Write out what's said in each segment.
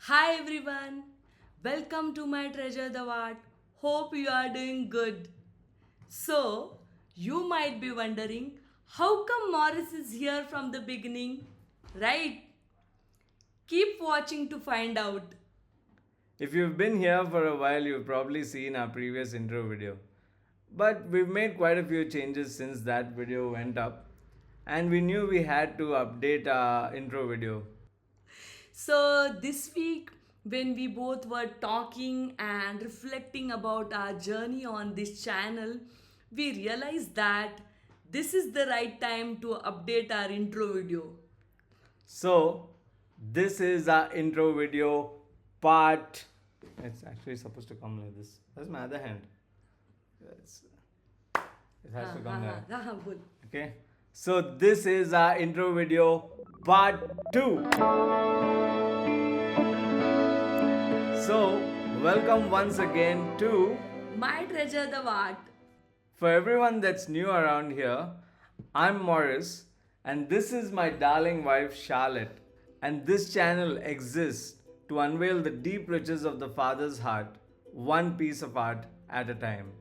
Hi everyone, welcome to my treasure the art. Hope you are doing good. So, you might be wondering how come Morris is here from the beginning? Right? Keep watching to find out. If you've been here for a while, you've probably seen our previous intro video. But we've made quite a few changes since that video went up, and we knew we had to update our intro video. So, this week, when we both were talking and reflecting about our journey on this channel, we realized that this is the right time to update our intro video. So, this is our intro video part. It's actually supposed to come like this. Where's my other hand? It's, it has to come there. Good. Okay. So, this is our intro video part 2. So, welcome once again to. My treasure the art. For everyone that's new around here, I'm Morris, and this is my darling wife Charlotte. And this channel exists to unveil the deep riches of the Father's heart, one piece of art at a time.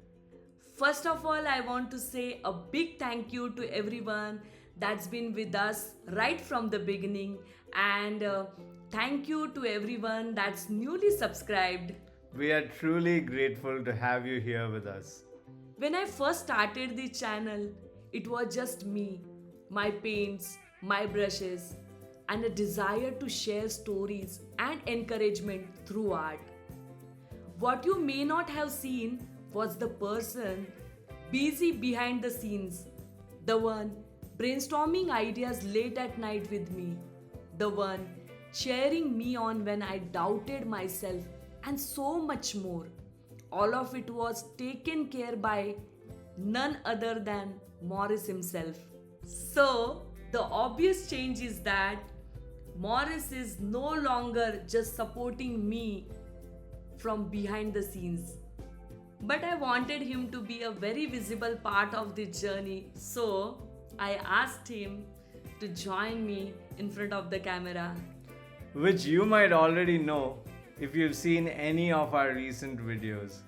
First of all, I want to say a big thank you to everyone that's been with us right from the beginning, and thank you to everyone that's newly subscribed. We are truly grateful to have you here with us. When I first started the channel, it was just me, my paints, my brushes, and a desire to share stories and encouragement through art. What you may not have seen was the person busy behind the scenes, the one brainstorming ideas late at night with me, the one cheering me on when I doubted myself, and so much more. All of it was taken care by none other than Morris himself. So, the obvious change is that Morris is no longer just supporting me from behind the scenes. But I wanted him to be a very visible part of the journey, so I asked him to join me in front of the camera. Which you might already know if you've seen any of our recent videos.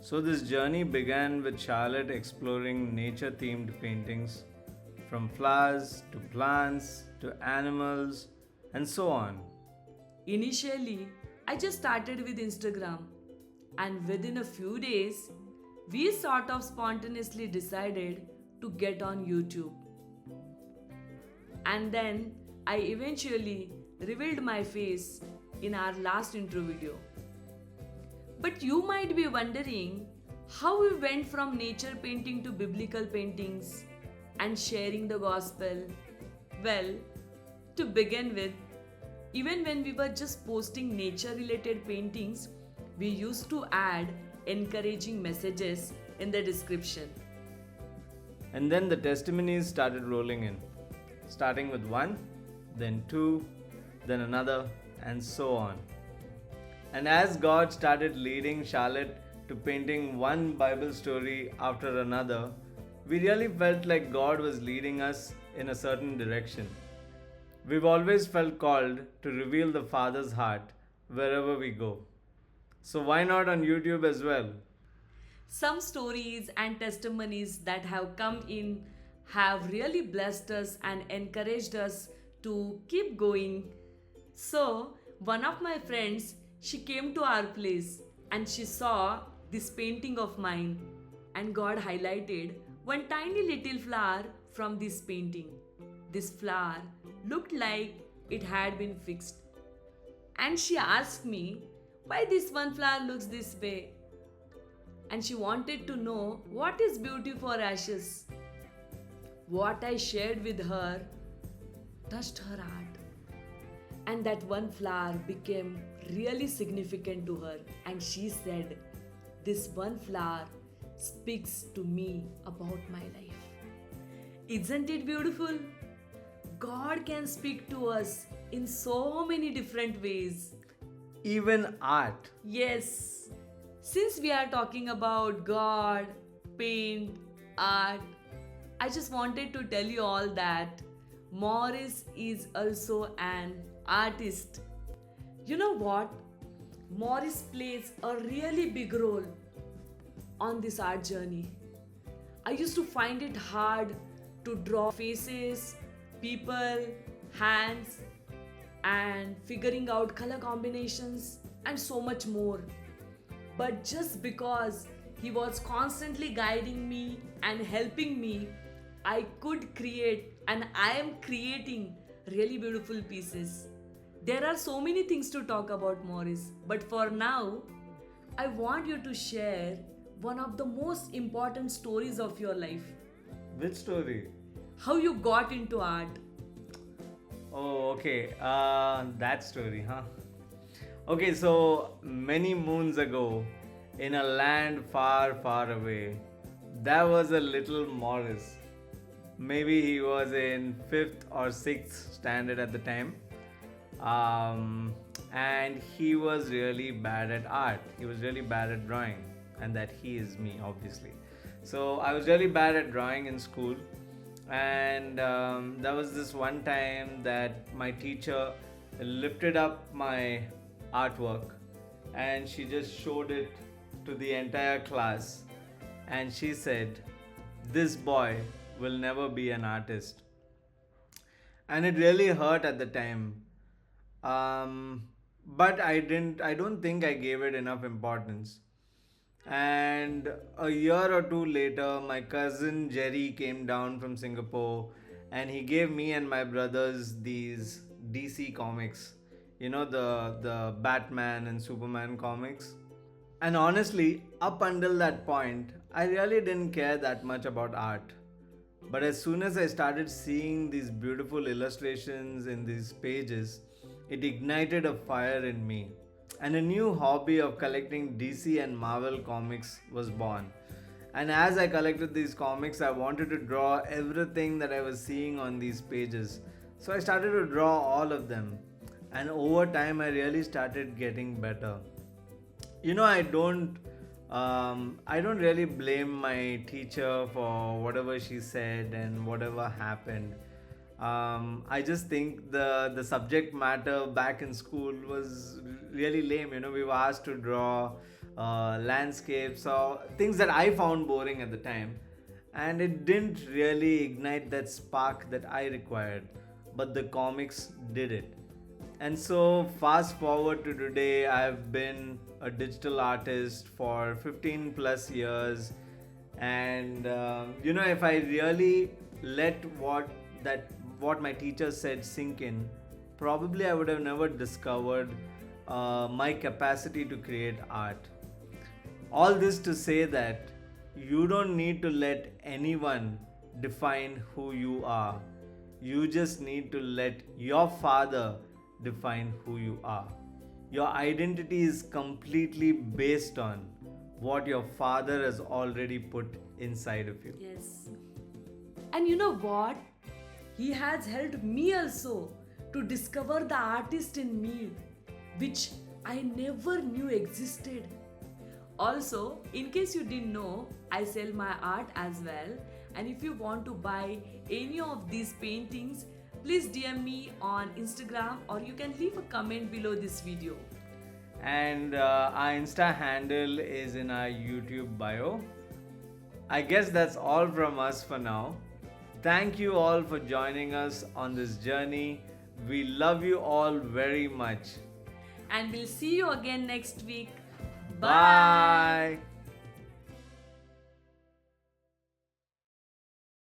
So, this journey began with Charlotte exploring nature themed paintings from flowers to plants to animals and so on. Initially, I just started with Instagram, and within a few days, we sort of spontaneously decided to get on YouTube. And then I eventually revealed my face in our last intro video. But you might be wondering how we went from nature painting to biblical paintings and sharing the gospel. Well, to begin with, even when we were just posting nature related paintings, we used to add encouraging messages in the description. And then the testimonies started rolling in, starting with one, then two, then another, and so on. And as God started leading Charlotte to painting one Bible story after another, we really felt like God was leading us in a certain direction. We've always felt called to reveal the Father's heart wherever we go. So why not on YouTube as well? Some stories and testimonies that have come in have really blessed us and encouraged us to keep going. So, one of my friends, she came to our place and she saw this painting of mine, and God highlighted one tiny little flower from this painting. This flower looked like it had been fixed. And she asked me why this one flower looks this way. And she wanted to know what is beauty for ashes. What I shared with her touched her heart. And that one flower became really significant to her. And she said, this one flower speaks to me about my life. Isn't it beautiful? God can speak to us in so many different ways. Even art. Yes, since we are talking about God, paint, art, I just wanted to tell you all that Morris is also an artist. You know what? Morris plays a really big role on this art journey. I used to find it hard to draw faces, people, hands, and figuring out color combinations and so much more. But just because he was constantly guiding me and helping me, I could create and I am creating really beautiful pieces. There are so many things to talk about, Morris, but for now, I want you to share one of the most important stories of your life. Which story? How you got into art. Oh, okay. That story, huh? Okay, so many moons ago, in a land far, far away, there was a little Morris. Maybe he was in fifth or sixth standard at the time. And he was really bad at art. He was really bad at drawing, and that he is me, obviously. So I was really bad at drawing in school, and there was this one time that my teacher lifted up my artwork, and she just showed it to the entire class, and she said, "This boy will never be an artist." And it really hurt at the time. But I don't think I gave it enough importance. And a year or two later, my cousin Jerry came down from Singapore, and he gave me and my brothers these DC comics. You know, the Batman and Superman comics. And honestly, up until that point, I really didn't care that much about art. But as soon as I started seeing these beautiful illustrations in these pages, it ignited a fire in me. And a new hobby of collecting DC and Marvel comics was born. And as I collected these comics, I wanted to draw everything that I was seeing on these pages. So I started to draw all of them. And over time, I really started getting better. You know, I don't really blame my teacher for whatever she said and whatever happened. I just think the subject matter back in school was really lame. You know, we were asked to draw landscapes or things that I found boring at the time, and it didn't really ignite that spark that I required. But the comics did it. And so, fast forward to today, I've been a digital artist for 15 plus years. And if I really let what my teacher said sink in, probably I would have never discovered my capacity to create art. All this to say that you don't need to let anyone define who you are. You just need to let your father define who you are. Your identity is completely based on what your father has already put inside of you. Yes. And you know what? He has helped me also to discover the artist in me, which I never knew existed. Also, in case you didn't know, I sell my art as well. And if you want to buy any of these paintings, please DM me on Instagram or you can leave a comment below this video. And our Insta handle is in our YouTube bio. I guess that's all from us for now. Thank you all for joining us on this journey. We love you all very much. And we'll see you again next week. Bye.